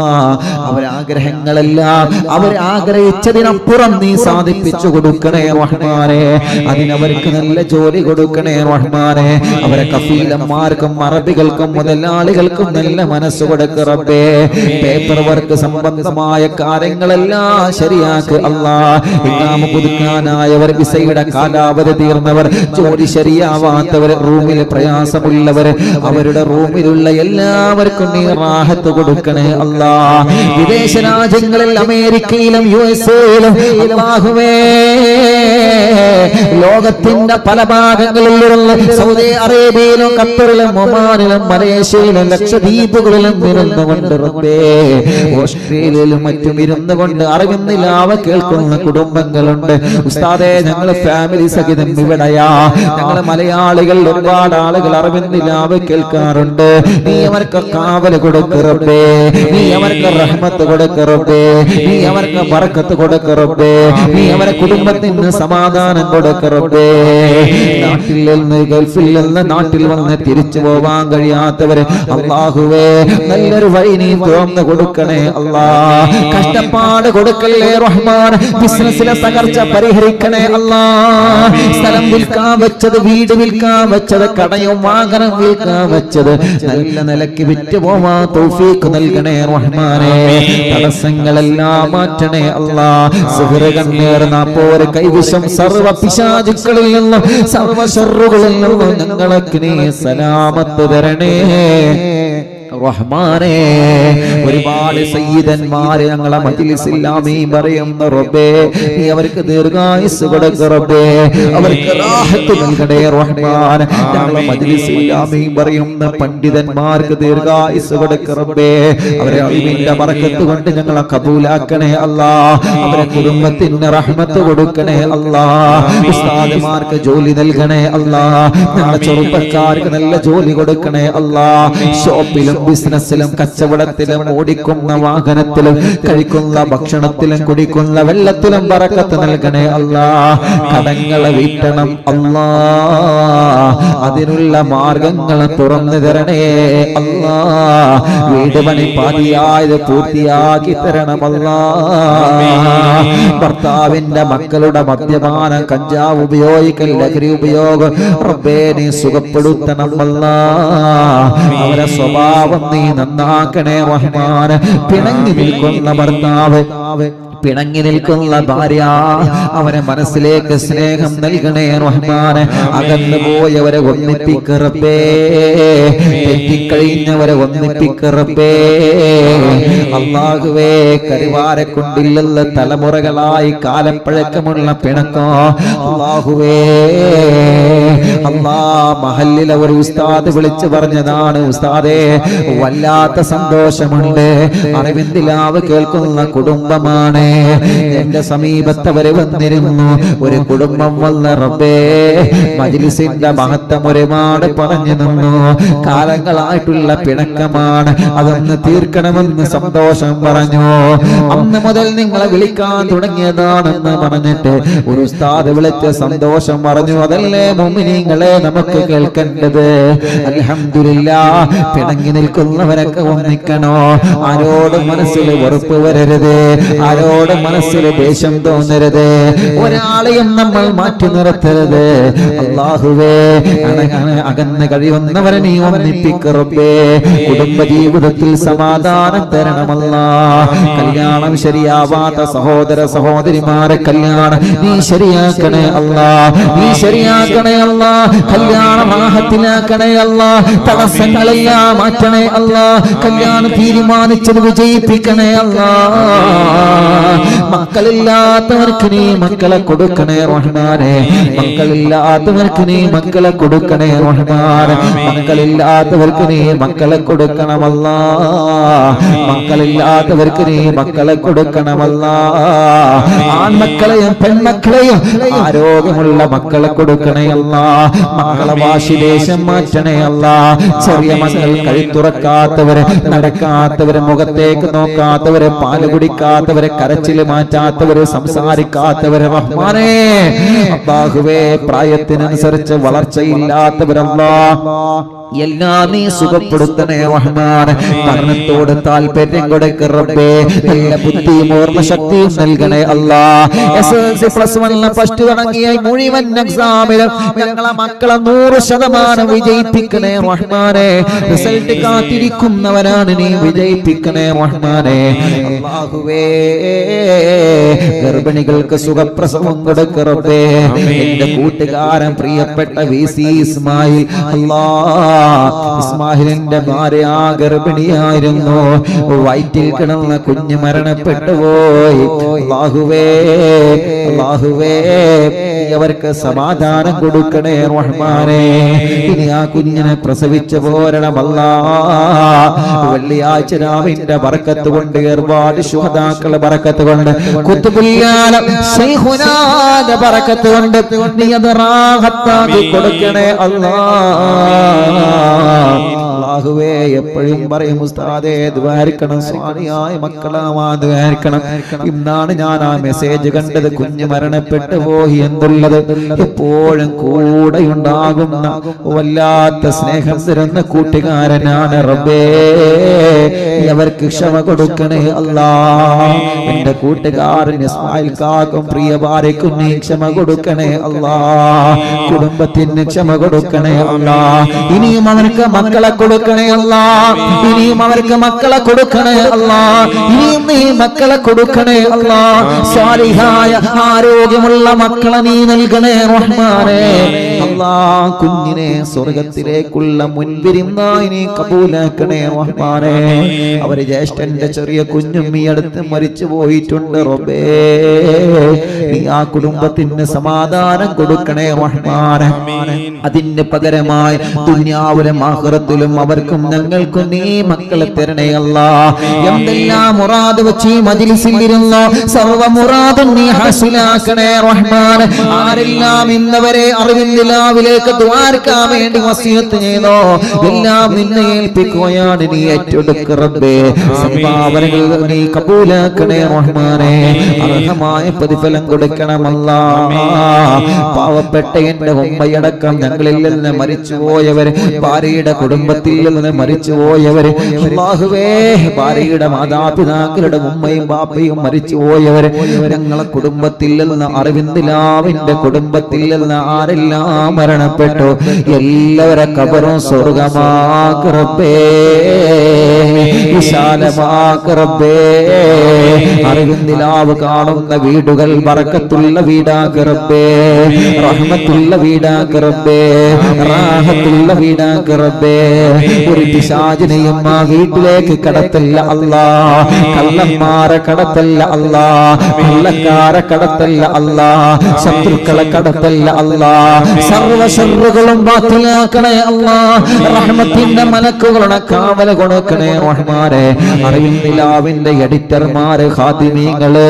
അവരാഗ്രഹങ്ങളെല്ലാം അവർ ആഗ്രഹിച്ചതിനപ്പുറം നീ സാധിപ്പിച്ചു കൊടുക്കണേ റഹ്മാനേ. അവർക്ക് നല്ല ജോലി കൊടുക്കണേ റഹ്മാനേ. അവരെ കഫീലന്മാർക്കും അറബികൾക്കും മുതലാളികൾക്കും നല്ല മനസ്സ് കൊടുക്ക് റബ്ബേ. പേപ്പർ വർക്ക് സംബന്ധമായ കാര്യങ്ങളെല്ലാം ശരിയാക്ക് അല്ലാ. ഇമാമ പുതുക്കാനായവർ, വിസയുടെ കാലാവധി തീർന്നവർ, ജോലി ശരിയാവാത്തവർ, റൂമിൽ പ്രയാസമുള്ളവർ, അവരുടെ റൂമിലുള്ള എല്ലാവർക്കും നീ റാഹത്ത് കൊടുക്കണേ അല്ലാ. വിദേശ രാജ്യങ്ങളിൽ അമേരിക്കയിലും USA-യിലും അല്ലാഹുവേ, ലോകത്തിന്റെ പല ഭാഗങ്ങളിലുള്ള സൗദി അറേബ്യയിലും ഖത്തറിലും ഒമാനിലും മലേഷ്യയിലും ലക്ഷദ്വീപുകളിലും ഇരുന്നുകൊണ്ട് റബ്ബേ, ഓസ്ട്രേലിയയിലും മറ്റും ഇരുന്നുകൊണ്ട് അറിവിന്നിലാവ കേൾക്കുന്ന കുടുംബങ്ങളുണ്ട്. ഉസ്താദേ, ഞങ്ങൾ ഫാമിലി സഹിതം ഇവിടെയാ. ഞങ്ങൾ മലയാളികൾ ഒരുപാട് ആളുകൾ അറിവിന്നിലാവ കേൾക്കാറുണ്ട്. നീ അവർക്ക് കാവല് കൊടുക്ക് റബ്ബേ, നീ അവർക്ക് റഹ്മത്ത് കൊടുക്ക് റബ്ബേ, നീ അവർക്ക് ബർക്കത്ത് കൊടുക്ക് റബ്ബേ, നീ അവരെ കുടുംബത്തിന് സമാധാനം കൊടുക്ക് റബ്ബേ. നാട്ടിൽ നിന്ന് ഗൾഫിൽ നിന്ന് നാട്ടിൽ വന്ന് തിരിച്ചു പോവാൻ കഴിയാത്തവരെ അല്ലാഹുവേ, നല്ലൊരു വഴി നീ തുറന്നു കൊടുക്കണേ അല്ലാ. കഷ്ടപ്പാട് കൊടുക്കല്ലേ റഹ്മാൻ. ബിസിനസ്സിലെ തകർച്ച പരിഹരിക്കണേ അല്ലാ. സ്ഥലം വിൽക്കാൻ വെച്ചത്, വീട് വിൽക്കാൻ വെച്ചത്, കടയും വാഹനം വിൽക്കാൻ വെച്ചത് നല്ല നിലയ്ക്ക് വിറ്റ് പോവാൻ തൗഫീഖ് നൽകണേ റഹ്മാനേ. തടസ്സങ്ങളെല്ലാം മാറ്റണേ അല്ലാ. സിഹ്റ്, കണ്ണീർ, നാപ്പോര്, കൈവിഷം, സർവ പിശാചുക്കളിൽ നിന്നും സർവ ശർറുകളിൽ നിന്നും ഞങ്ങൾക്ക് നീ സലാമത്ത് തരണേ റഹ്മാനേ. ഒരുപാട് സയ്യിദന്മാരെ ഞങ്ങളെ മജ്‌ലിസിൽ ആമീൻ പറയുന്ന റബ്ബേ, നീ അവർക്ക് ദീർഘായുസ്സ് കൊടുക്ക് റബ്ബേ, അവർക്ക് റാഹത്ത് നൽകണേ റഹ്മാൻ. ഞങ്ങളെ മജ്‌ലിസിൽ ആമീൻ പറയുന്ന പണ്ഡിതന്മാർക്ക് ദീർഘായുസ്സ് കൊടുക്ക് റബ്ബേ, അവരെ ഇൽമിന്റെ ബറക്കത്ത് കൊണ്ട് ഞങ്ങളെ കബൂലാക്കണേ അല്ലാ. അവരെ കുടുംബത്തിന് റഹ്മത്ത് കൊടുക്കണേ അല്ലാ. ഉസ്താദുമാർക്ക് ജോലി നൽകണേ അല്ലാ. ഞങ്ങളെ ചെറുപ്പക്കാർക്ക് നല്ല ജോലി കൊടുക്കണേ അല്ലാ. ഷോപ്പിലും ബിസിനസ്സിലും കച്ചവടത്തിലും ഓടിക്കുന്ന വാഹനത്തിലും കഴിക്കുന്ന ഭക്ഷണത്തിലും കുടിക്കുന്ന വെള്ളത്തിലും ബറക്കത്ത് നൽകണേ അല്ലാ. കടങ്ങളെ വീട്ടണം അല്ലാ, അതിനുള്ള മാർഗങ്ങൾ തുറന്നു തരണേ അല്ലാ. വീട് പണി പാതിയായത് പൂർത്തിയാക്കി തരണം അല്ലാ. ഭർത്താവിന്റെ മക്കളുടെ മദ്യപാനം, കഞ്ചാവ് ഉപയോഗിക്കൽ, ലഹരി ഉപയോഗം റബ്ബേ നീ സുഖപ്പെടുത്തണം അല്ലാ. അവരെ സ്വഭാവം നീ നന്നാക്കണേ റഹ്മാൻ. പിണങ്ങി നിൽക്കുന്ന ഭർത്താവ്, പിണങ്ങി നിൽക്കുന്ന ഭാര്യ, അവരെ മനസ്സിലേക്ക് സ്നേഹം നൽകണേ റഹ്മാനെ. അകന്നു പോയവരെ ഒന്നിപ്പിക്ക് റബ്ബേ, തെറ്റിക്കഴിഞ്ഞവരെ ഒന്നിപ്പിക്ക് റബ്ബേ. അല്ലാഹുവേ, കരിവാരെ കൊണ്ടില്ല തലമുറകളായി കാലം പഴക്കമുള്ള പിണക്കോ അല്ലാഹുവേ. അല്ലാ, മഹല്ലിലെ ഒരു ഉസ്താദ് വിളിച്ചു പറഞ്ഞതാണ്, ഉസ്താദേ വല്ലാത്ത സന്തോഷമുണ്ട്, അറിവിന്ദിലാവ് കേൾക്കുന്ന കുടുംബമാണ്. എന്റെ സമീപത്തവര് വന്നിരുന്നു, ഒരു കുടുംബം വന്ന റബ്ബേ, മജ്‌ലിസിന്റെ മഹത്വം ഒരുപാട് പറഞ്ഞു നിന്നു. കാലങ്ങളായിട്ടുള്ള പിണക്കമാണ്, അതൊന്ന് തീർക്കണമെന്ന് സന്തോഷം പറഞ്ഞു. അന്ന് മുതൽ നിങ്ങളെ വിളിക്കാൻ തുടങ്ങിയതാണെന്ന് പറഞ്ഞിട്ട് ഒരു ഉസ്താദ് വിളിച്ച സന്തോഷം പറഞ്ഞു. അതല്ലേ മുഅ്മിനീങ്ങളെ നമുക്ക് കേൾക്കേണ്ടത്. അൽഹംദുലില്ലാഹ്. പിണങ്ങി നിൽക്കുന്നവരൊക്കെ ഒന്നിക്കണോ. ആരോടും മനസ്സിൽ വെറുപ്പ് വരരുത്, ആരോടും മനസ്സിൽ ദേഷ്യം തോന്നരുത്, ഒരാളെയും നമ്മൾ മാറ്റി നിർത്തരുത്. അല്ലാഹുവേ, അകന്ന് കഴിയുന്നവരെ നീ ഒന്നിപ്പിക്ക് റബ്ബേ. കുടുംബജീവിതത്തിൽ സമാധാനം തരണമല്ലാ. കല്യാണം ശരിയാവാത്ത സഹോദര സഹോദരിമാരെ കല്യാണം നീ ശരിയാക്കണേ അല്ലാ, നീ ശരിയാക്കണേ അല്ലാ. കല്യാണം ആഹത്തിലാക്കണേ അല്ലാ. തടസ്സങ്ങളെല്ലാം മാറ്റണേ അല്ലാ. കല്യാണം തീരുമാനിച്ചത് വിജയിപ്പിക്കണേ അല്ലാ. മക്കളില്ലാത്തവർക്ക് നീ മക്കളെ കൊടുക്കണേ റഹ്മാനേ. മക്കളില്ലാത്തവർക്ക് നീ മക്കളെ കൊടുക്കണേ റഹ്മാനേ. മക്കളില്ലാത്തവർക്ക് നീ മക്കളെ കൊടുക്കണമല്ലാ. മക്കളില്ലാത്തവർക്ക് നീ മക്കളെ കൊടുക്കണമല്ലാ. ആൺമക്കളെയും പെൺമക്കളെയും ആരോഗ്യമുള്ള മക്കളെ കൊടുക്കണേ അല്ലാ. മക്കളെ വാശിദേശം മാറ്റണേ അല്ലാ. ചെറിയ മക്കൾ കഴുത്തുറക്കാത്തവര്, നടക്കാത്തവര്, മുഖത്തേക്ക് നോക്കാത്തവര്, പാല് കുടിക്കാത്തവര്, കരച്ചില് മാറ്റാത്തവര്, സംസാരിക്കാത്തവര് റഹ്മാനേ. അല്ലാഹുവേ, പ്രായത്തിനനുസരിച്ച് വളർച്ചയില്ലാത്തവരല്ലാ എല്ലാം നീ സുഖപ്പെടുത്തണേ റഹ്മാൻ. മരണത്തോട് താല്പര്യം കൊടുക്ക റബ്ബേ. നല്ല ബുദ്ധിയും ഓർമ്മശക്തിയും നൽകണേ അല്ലാ. SSLC +1 ഫസ്റ്റ് തുടങ്ങിയ മുഴുവൻ എക്സാമിലും ഞങ്ങളെ മക്കളെ 100% വിജയിപ്പിക്കണേ റഹ്മാനെ. റിസൾട്ട് കാത്തിരിക്കുന്നവരാണ്, നീ വിജയിപ്പിക്കണേ റഹ്മാനെ. അല്ലാഹുവേ, ഗർഭിണികൾക്ക് സുഖപ്രസവം കൊടുക്ക റബ്ബേ. എന്റെ കൂട്ടുകാരൻ പ്രിയപ്പെട്ട VC ഇസ്മായിൽ, അല്ലാഹ് ഇസ്മാഹിലിന്റെ ഭാര്യ ഗർഭിണിയായിരുന്നു. വയറ്റിൽ കിടന്ന കുഞ്ഞ് മരണപ്പെട്ടു പോയി. അല്ലാഹുവേ, അല്ലാഹുവേ, അവർക്ക് സമാധാനം കൊടുക്കണേ റഹ്മാനേ. ഇനി ആ കുഞ്ഞിനെ പ്രസവിച്ചു പോരണമല്ലാ. വെള്ളിയാഴ്ച രാവിന്റെ ബർക്കത്ത് കൊണ്ട്, ഒരുപാട് ശുഹദാക്കളുടെ ബർക്കത്ത് കൊണ്ട്, ഖുത്ബുൽ ശൈഖുനാന്റെ ബർക്കത്ത് കൊണ്ട് നീ അത് റാഹത്താക്കി കൊടുക്കണേ അല്ലാ. അല്ലാഹുവേ, എപ്പോഴും പറയും ഉസ്താദേ ദ്വാരിക്കണം, സ്വാലിയായ മക്കളാവാൻ ദ്വാരിക്കണം. ഇന്നാണ് ഞാൻ ആ മെസ്സേജ് കണ്ടത്. കുഞ്ഞ് മരണപ്പെട്ടു പോയി എന്നുള്ളത് എപ്പോഴും കൂടെയുണ്ടാകുന്ന വല്ലാത്ത സ്നേഹം തരുന്ന കൂട്ടുകാരനാണ് റബ്ബേ. അവർക്ക് ക്ഷമ കൊടുക്കണേ അല്ലാ. എന്റെ കൂട്ടുകാരൻ ഇസ്മായിൽ കാക്കും പ്രിയ ഭാര്യക്കും നീ ക്ഷമ കൊടുക്കണേ അല്ലാ. കുടുംബത്തിന് ക്ഷമ കൊടുക്കണേ അല്ലാ. ഇനിയും അവർക്ക് മക്കളെ കൊടുക്കണേ അല്ലാ. ഇനിയും അവർക്ക് മക്കളെ കൊടുക്കണേ അല്ലാ. ഇനിയും നീ മക്കളെ കൊടുക്കണേ അല്ലാ. സ്വാലിഹായ ആരോഗ്യമുള്ള മക്കളെ നീ നൽകണേ റഹ്മാനേ. അല്ലാ, കുഞ്ഞിനെ സ്വർഗത്തിലേക്കുള്ള മുൻപിരുന്നായി നീ കബൂലാക്കണേ റഹ്മാനേ. അവര് ജ്യേഷ്ഠന്റെ ചെറിയ കുഞ്ഞും ഈ അടുത്ത് മരിച്ചു പോയിട്ടുണ്ട് റബ്ബേ. നീ ആ കുടുംബത്തിന് സമാധാനം കൊടുക്കണേ റഹ്മാനേ. അതിന് പകരമായി ദുനിയാവിലും ആഖിറത്തിലും അവർക്കും ഞങ്ങൾക്കും നീ മക്കളെ തരണേ അല്ലാ. എന്തെല്ലാം മുറാദ് വെച്ച് മജ്ലിസിൽ ഇരുന്നോ സർവ്വ മുറാദും നീ ഹാസിലാക്കണേ റഹ്മാൻ. ആരെല്ലാം ഇന്നവരെ അറിവിന്ദിലാവിലേക്ക് ദ്വാരക്കാൻ വേണ്ടി വസിയത്ത് ചെയ്തോ എല്ലാം നിന്നെ ഏൽപ്പിക്കുകയാണ്. നീ ഏറ്റെടുക്ക റബ്ബേ. സംഭാവനകൾ നീ കബൂലാക്കണേ റഹ്മാനേ. അർഹമായ പ്രതിഫലം കൊടുക്കണമല്ലാ. പാവപ്പെട്ട എന്റെ ഉമ്മയടക്കം ഞങ്ങളിൽ നിന്ന് മരിച്ചുപോയവര്, ഭാര്യയുടെ കുടുംബത്തിൽ നിന്ന് മരിച്ചുപോയവര്, അല്ലാഹുവേ, ഭാര്യയുടെ മാതാപിതാക്കളുടെ ഉമ്മയും ബാപ്പയും മരിച്ചുപോയവര്, ഞങ്ങളെ കുടുംബത്തിൽ നിന്ന് അറിവിന്ദിലാവിന്റെ കുടുംബത്തിൽ നിന്ന് ആരെല്ലാം മരണപ്പെട്ടു എല്ലാവരെ ഖബറും സ്വർഗമാക്ക് റബ്ബേ, വിശാലമാക്ക് റബ്ബേ. അറിവിന്ദിലാവ് കാണുന്ന വീടുകൾ ബറക്കത്തുള്ള വീടാക്ക് റബ്ബേ, റഹ്മത്തുള്ള വീടാക്ക് റബ്ബേ, റാഹത്തുള്ള വീടാക്ക് റബ്ബേ. ഒരു പിശാചിനെയും ആ വീട്ടിലേക്ക് കടത്തല്ല അല്ലാ. കള്ളന്മാരെ കടത്തല്ല അല്ലാ. കള്ളക്കാരെ കടത്തല്ല അല്ലാ. ശത്രുക്കളെ കടത്തല്ല അല്ലാ. സർവ്വ ശർറുകളും ബാത്തിലാക്കണേ അല്ലാ. റഹ്മത്തിന്റെ മലക്കുകളുടെ കാവൽ കൊടുക്കണേ റഹ്മാൻ. ഉമ്മമാരെ, അറിവിൻ നിലാവിന്റെ എഡിറ്റർമാര്, ഖാദിമീങ്ങള്,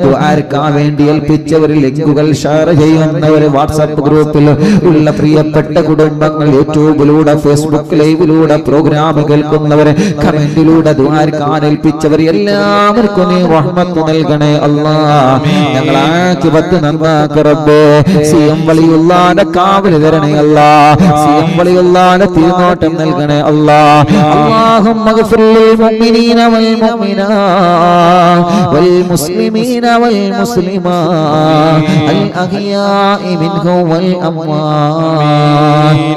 ദുആർക്കാൻ വേണ്ടി ഏൽപ്പിച്ചവർ, ലിങ്കുകൾ ഷെയർ ചെയ്യുന്നവർ, വാട്സാപ്പ് ഗ്രൂപ്പിൽ ഉള്ള പ്രിയപ്പെട്ട കുടുംബങ്ങൾ, യൂട്യൂബിലൂടെ ഫേസ്ബുക്ക് ലൈവിലൂടെ പ്രോഗ്രാം കേൾക്കുന്നവര്, കമന്റിലൂടെ ദുആർക്കാൻ ഏൽപ്പിച്ചവർ, എല്ലാവർക്കും നീ റഹ്മത്ത് നൽകണേ അല്ലാഹ്. ഞങ്ങളെ ആഖിബത്ത് നന്നാക്ക് റബ്ബേ. സിയം വലിയുള്ളാന്റെ കാവൽ തരണേ അല്ലാഹ്. സിയം വലിയുള്ളാന്റെ തിരുനോട്ടം നൽകണേ അല്ലാഹ്. അല്ലാഹുമ്മ ഗ്ഫിർ ലിൽ മുഅ്മിനീന വൽ മുഅ്മിനാത്ത് വൽ മുസ്ലിമീന വൽ മുസ്ലിമാത്ത് അൽ അഹ്യാഇ മിൻഹും വൽ അംവാത്ത്.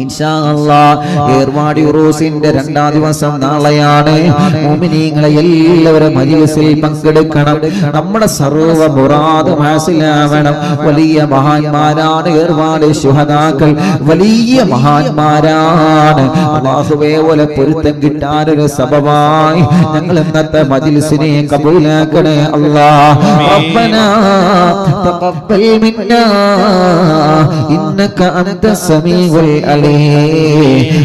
ഇൻഷാ അല്ലാഹ് ഏർവാടി ഉറൂസിന്റെ 2ാം ദിവസം നാളെയാണ്. മുഅ്മിനീങ്ങളെ എല്ലാവരും മജ്‌ലിസിൽ പങ്കെടുക്കണം. നമ്മുടെ സർവ്വ മുറാദും ഹാസിലാവണം. വലിയ മഹാന്മാരാണ് ഏർവാടി ശുഹദാക്കൾ, വലിയ മഹാന്മാരാണ്. അല്ലാഹുവേ പോലെ പൊരുത്തം കിട്ടാനൊരു സബബായി ഞങ്ങൾ ഇന്നത്തെ മജ്‌ലിസിനെ കബൂലാക്കണേ അല്ലാഹ്. റബ്ബനാ തഖബ്ബൽ മിന്നാ ഇന്നക അൻത സമീഉൽ അലീം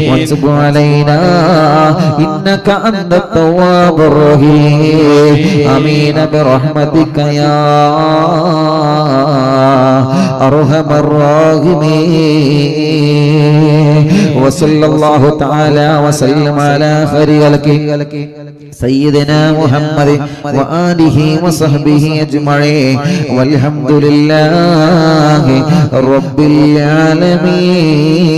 വതുബ് അലൈനാ ഇന്നക അൻത തവ്വാബുർ റഹീം. ആമീൻ ബിറഹ്മതിക യാ അർഹമർ റഹീമീൻ. വസല്ലല്ലാഹു തആല വസല്ലം അലാ ഖൈരി ഖൽഖി സയ്യിദനാ മുഹമ്മദ് വആലിഹി വസഹ്ബിഹി അജ്മഈൻ വൽഹംദുലില്ലാഹി റബ്ബിൽ ആലമീൻ.